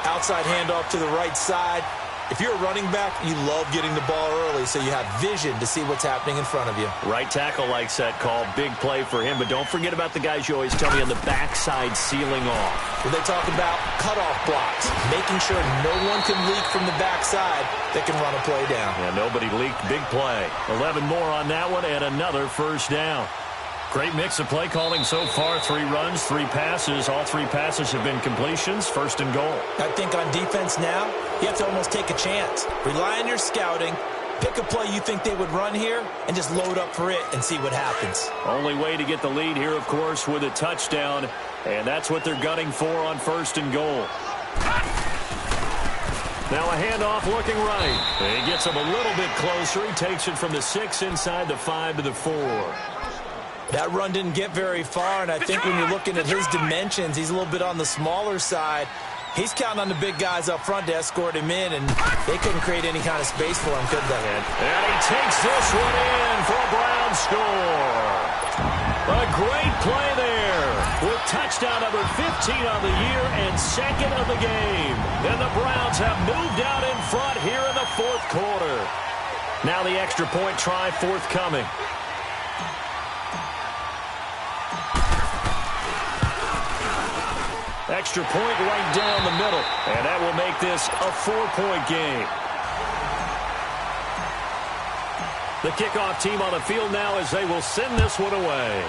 Outside handoff to the right side. If you're a running back, you love getting the ball early so you have vision to see what's happening in front of you. Right tackle likes that call. Big play for him, but don't forget about the guys you always tell me on the backside sealing off. Well, they talk about cutoff blocks, making sure no one can leak from the backside that can run a play down. Yeah, nobody leaked. Big play. 11 more on that one and another first down. Great mix of play calling so far. 3 runs, 3 passes. All 3 passes have been completions. First and goal. I think on defense now, you have to almost take a chance. Rely on your scouting. Pick a play you think they would run here and just load up for it and see what happens. Only way to get the lead here, of course, with a touchdown. And that's what they're gunning for on first and goal. Now a handoff looking right. He gets him a little bit closer. He takes it from the 6 inside the 5 to the 4. That run didn't get very far, and I think when you're looking at his dimensions, he's a little bit on the smaller side. He's counting on the big guys up front to escort him in, and they couldn't create any kind of space for him, could they? And he takes this one in for a Brown score. A great play there with touchdown number 15 on the year and 2nd of the game. And the Browns have moved out in front here in the 4th quarter. Now the extra point try forthcoming. Extra point right down the middle, and that will make this a 4-point game. The kickoff team on the field now as they will send this one away.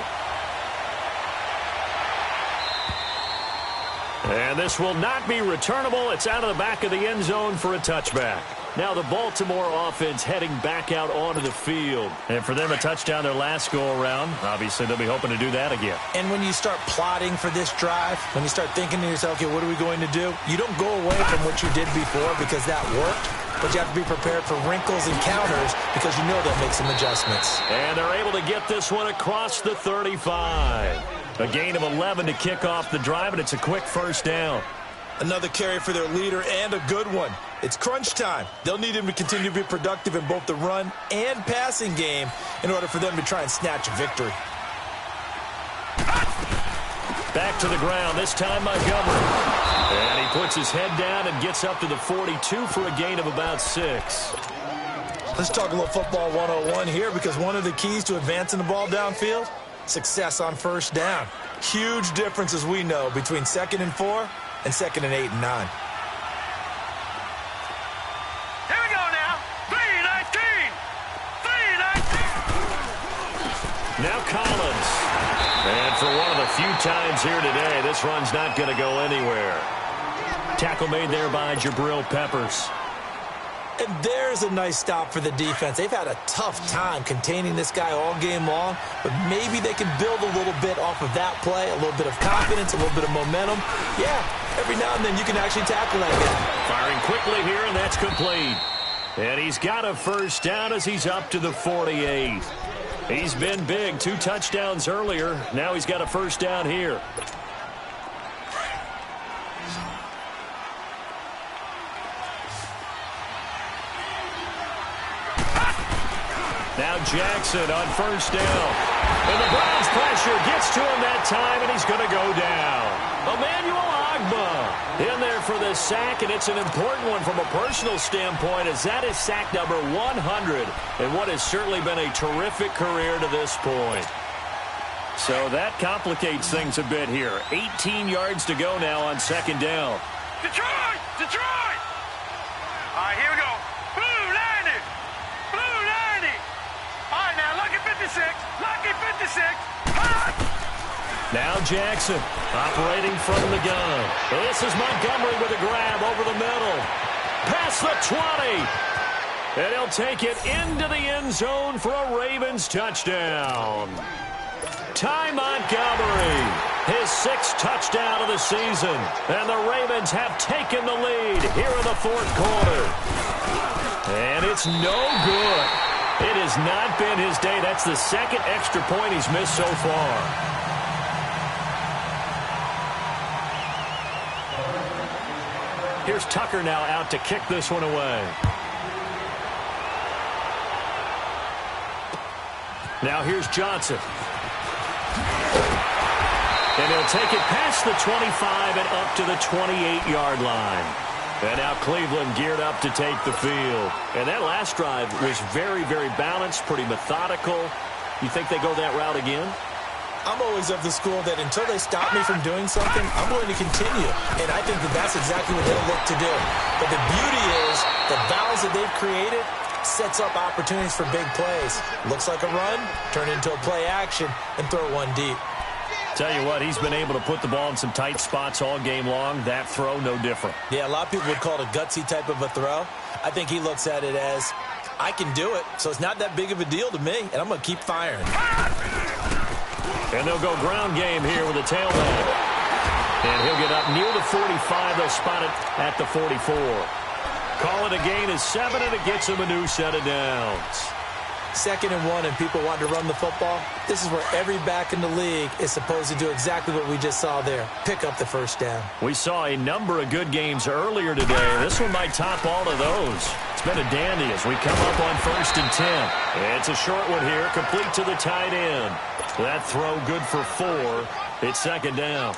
And this will not be returnable. It's out of the back of the end zone for a touchback. Now the Baltimore offense heading back out onto the field. And for them, a touchdown their last go-around. Obviously, they'll be hoping to do that again. And when you start plotting for this drive, when you start thinking to yourself, okay, what are we going to do? You don't go away from what you did before because that worked. But you have to be prepared for wrinkles and counters because you know they'll make some adjustments. And they're able to get this one across the 35. A gain of 11 to kick off the drive, and it's a quick first down. Another carry for their leader and a good one. It's crunch time. They'll need him to continue to be productive in both the run and passing game in order for them to try and snatch a victory. Back to the ground, this time Montgomery. And he puts his head down and gets up to the 42 for a gain of about 6. Let's talk a little football 101 here because one of the keys to advancing the ball downfield, success on first down. Huge difference, as we know, between 2nd and 4 and 2nd and 8 and 9. Here we go now. 3-19. 3-19. Now Collins. And for one of the few times here today, this run's not going to go anywhere. Tackle made there by Jabril Peppers. And there's a nice stop for the defense. They've had a tough time containing this guy all game long, but maybe they can build a little bit off of that play, a little bit of confidence, a little bit of momentum. Yeah, every now and then you can actually tackle that guy. Firing quickly here, and that's complete. And he's got a first down as he's up to the 48. He's been big, 2 touchdowns earlier. Now he's got a first down here. Now Jackson on first down. And the Browns pressure gets to him that time, and he's going to go down. for this sack, and it's an important one from a personal standpoint, as that is sack number 100 in what has certainly been a terrific career to this point. So that complicates things a bit here. 18 yards to go now on second down. Detroit! Detroit! All right, here we go. Blue 90! Blue 90! All right, now, lucky 56. Lucky 56. Hot! Now Jackson operating from the gun. This is Montgomery with a grab over the middle. Past the 20. And he'll take it into the end zone for a Ravens touchdown. Ty Montgomery, his 6th touchdown of the season. And the Ravens have taken the lead here in the fourth quarter. And it's no good. It has not been his day. That's the 2nd extra point he's missed so far. Here's Tucker now out to kick this one away. Now here's Johnson. And he'll take it past the 25 and up to the 28-yard line. And now Cleveland geared up to take the field. And that last drive was very, very balanced, pretty methodical. You think they go that route again? I'm always of the school that until they stop me from doing something, I'm going to continue. And I think that that's exactly what they'll look to do. But the beauty is the vowels that they've created sets up opportunities for big plays. Looks like a run, turn into a play action, and throw one deep. Tell you what, he's been able to put the ball in some tight spots all game long. That throw, no different. Yeah, a lot of people would call it a gutsy type of a throw. I think he looks at it as, I can do it, so it's not that big of a deal to me, and I'm going to keep firing. And they'll go ground game here with a tailback. And he'll get up near the 45. They'll spot it at the 44. Call it a gain of 7, and it gets him a new set of downs. 2nd and 1, and people want to run the football. This is where every back in the league is supposed to do exactly what we just saw there. Pick up the first down. We saw a number of good games earlier today. This one might top all of those. It's been a dandy as we come up on 1st and 10. It's a short one here, complete to the tight end. That throw good for 4. It's 2nd down.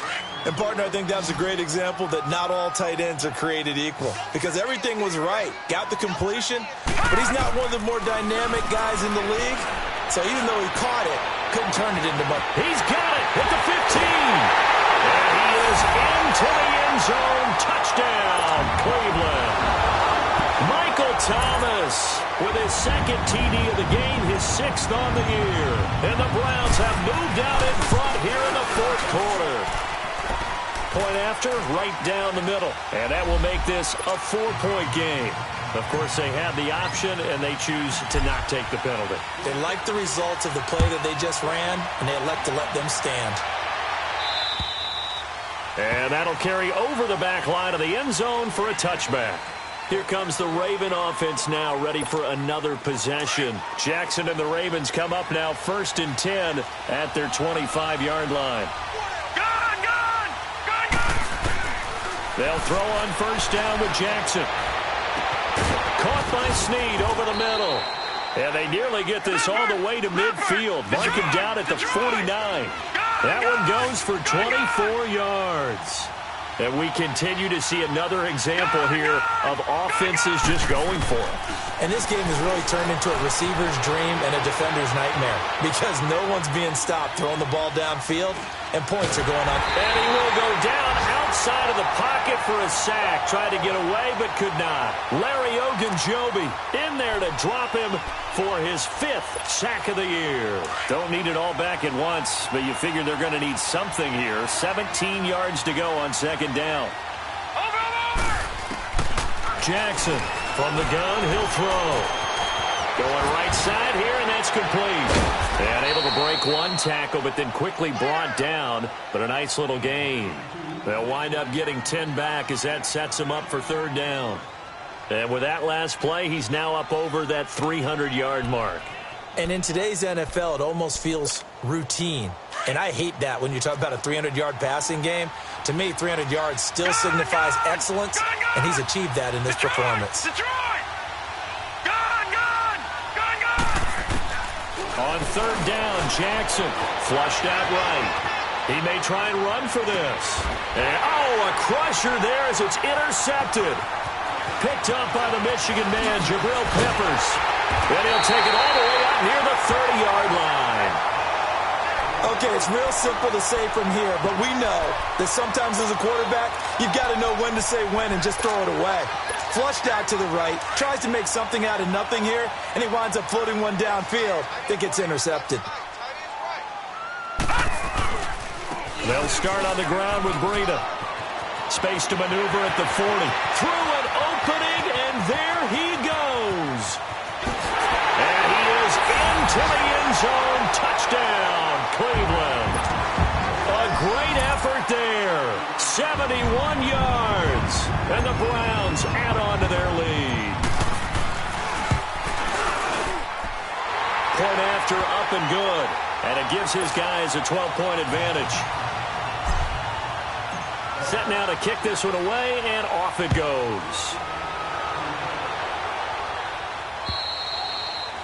And, partner, I think that's a great example that not all tight ends are created equal. Because everything was right. Got the completion, but he's not one of the more dynamic guys in the league. So even though he caught it, couldn't turn it into much. He's got it at the 15. And he is into the end zone. Touchdown, Cleveland. Michael Thomas with his 2nd TD of the game, his 6th on the year. And the Browns have moved out in front here in the fourth quarter. Point after, right down the middle. And that will make this a 4-point game. Of course, they have the option, and they choose to not take the penalty. They like the results of the play that they just ran, and they elect to let them stand. And that'll carry over the back line of the end zone for a touchback. Here comes the Raven offense now, ready for another possession. Jackson and the Ravens come up now 1st and 10 at their 25-yard line. They'll throw on 1st down with Jackson. Caught by Snead over the middle. And they nearly get this all the way to midfield. Mark him down at the 49. That one goes for 24 yards. And we continue to see another example here of offenses just going for it. And this game has really turned into a receiver's dream and a defender's nightmare because no one's being stopped throwing the ball downfield, and points are going up. And he will go down outside of the pocket for a sack. Tried to get away, but could not. Larry Ogunjobi in there to drop him for his 5th sack of the year. Don't need it all back at once, but you figure they're going to need something here. 17 yards to go on 2nd down. Jackson from the gun, he'll throw. Going right side here, and that's complete. And able to break one tackle, but then quickly brought down. But a nice little gain. They'll wind up getting 10 back as that sets him up for 3rd down. And with that last play, he's now up over that 300-yard mark. And in today's NFL, it almost feels routine. And I hate that when you talk about a 300-yard passing game. To me, 300 yards still signifies excellence, and he's achieved that in this performance. On 3rd down, Jackson flushed out right. He may try and run for this. And, a crusher there as it's intercepted. Picked up by the Michigan man, Jabril Peppers. And he'll take it all the way out near the 30-yard line. Okay, it's real simple to say from here, but we know that sometimes as a quarterback, you've got to know when to say when and just throw it away. Flushed out to the right, tries to make something out of nothing here, and he winds up floating one downfield that gets intercepted. They'll start on the ground with Breida. Space to maneuver at the 40. Through an opening, and there he goes. And he is into the end zone. Touchdown, Cleveland. A great effort there. 71 yards. And the Browns add on to their lead. Point after, up and good. And it gives his guys a 12-point advantage. Set now to kick this one away, and off it goes.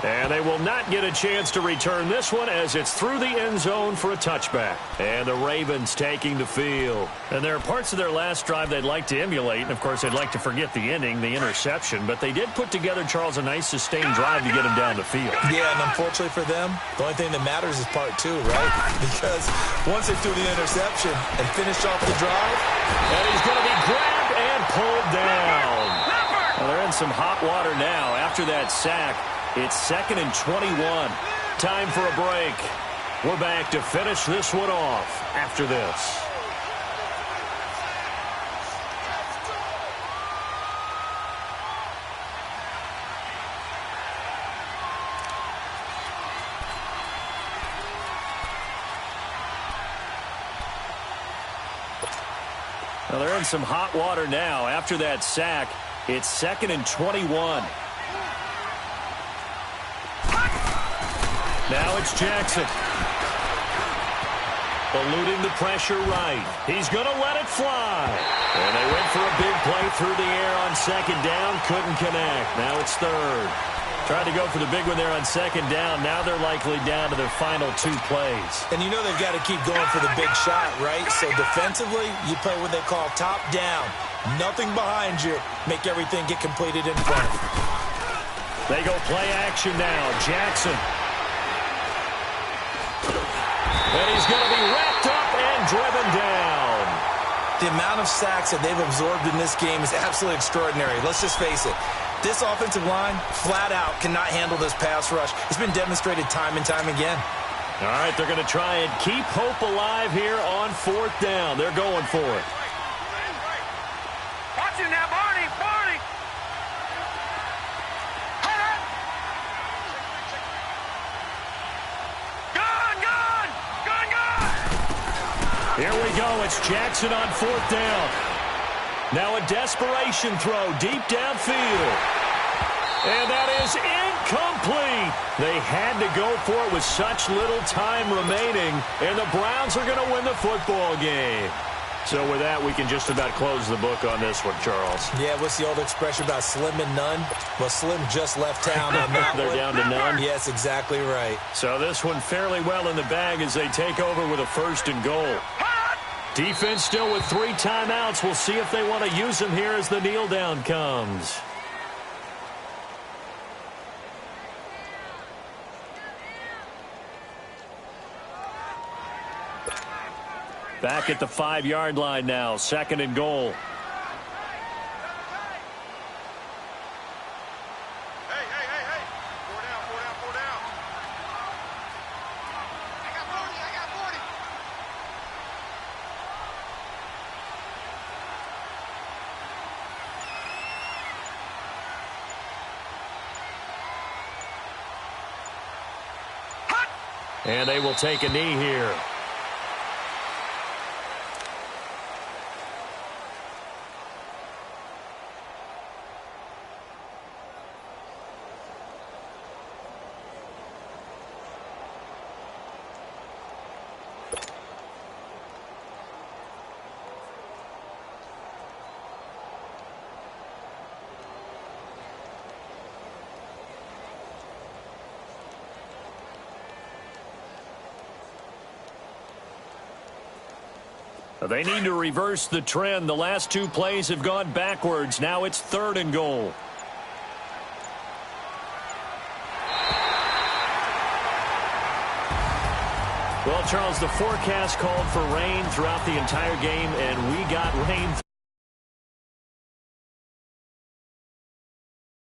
And they will not get a chance to return this one as it's through the end zone for a touchback. And the Ravens taking the field. And there are parts of their last drive they'd like to emulate. And, of course, they'd like to forget the ending, the interception. But they did put together, Charles, a nice sustained drive to get him down the field. Yeah, and unfortunately for them, the only thing that matters is part two, right? Because once they threw the interception and finished off the drive. And he's going to be grabbed and pulled down. Well, they're in some hot water now after that sack. It's 2nd and 21. Time for a break. We're back to finish this one off after this. Well, they're in some hot water now after that sack. It's 2nd and 21. Now it's Jackson. Eluding the pressure right. He's going to let it fly. And they went for a big play through the air on 2nd down. Couldn't connect. Now it's 3rd. Tried to go for the big one there on 2nd down. Now they're likely down to their final 2 plays. And you know they've got to keep going for the big shot, right? So defensively, you play what they call top down. Nothing behind you. Make everything get completed in front. They go play action now. Jackson. And he's going to be wrapped up and driven down. The amount of sacks that they've absorbed in this game is absolutely extraordinary. Let's just face it. This offensive line, flat out, cannot handle this pass rush. It's been demonstrated time and time again. All right, they're going to try and keep hope alive here on 4th down. They're going for it. Watch it now, Barney. Barney. Here we go. It's Jackson on 4th down. Now a desperation throw deep downfield. And that is incomplete. They had to go for it with such little time remaining. And the Browns are going to win the football game. So with that, we can just about close the book on this one, Charles. Yeah, what's the old expression about slim and none? Well, Slim just left town on that They're one. down to none? Yes, exactly right. So this one fairly well in the bag as they take over with a 1st and goal. Defense still with 3 timeouts. We'll see if they want to use them here as the kneel down comes. Back at the 5-yard line now. 2nd and goal. And they will take a knee here. They need to reverse the trend. The last 2 plays have gone backwards. Now it's 3rd and goal. Well, Charles, the forecast called for rain throughout the entire game, and we got rain